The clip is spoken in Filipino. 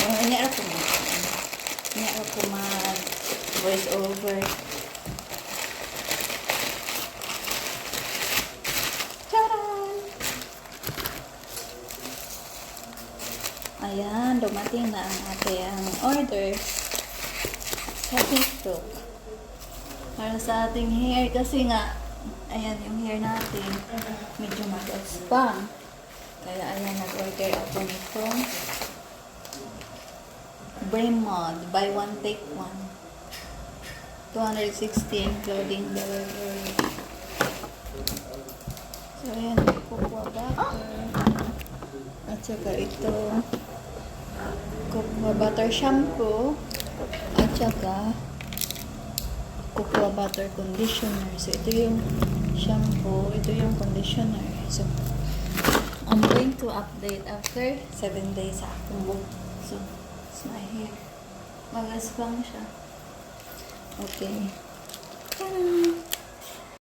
Ini ako mo. Ini ako mag voice over. Charan! Ayan, dumating na ang ating order sa TikTok. Para sa ating hair kasi nga, ayan yung hair natin, medyo mag-spam. Kaya ayan, nag-order ako nitong Brim Mod, buy one take one. 260 including delivery. So ayan, cocoa butter. At saka ito, cocoa butter shampoo. At saka cocoa butter conditioner. So ito yung shampoo, ito yung conditioner. So I'm going to update after 7 days sa akong buhok. So it's my hair. Mag-aspang siya. Okay. Tara!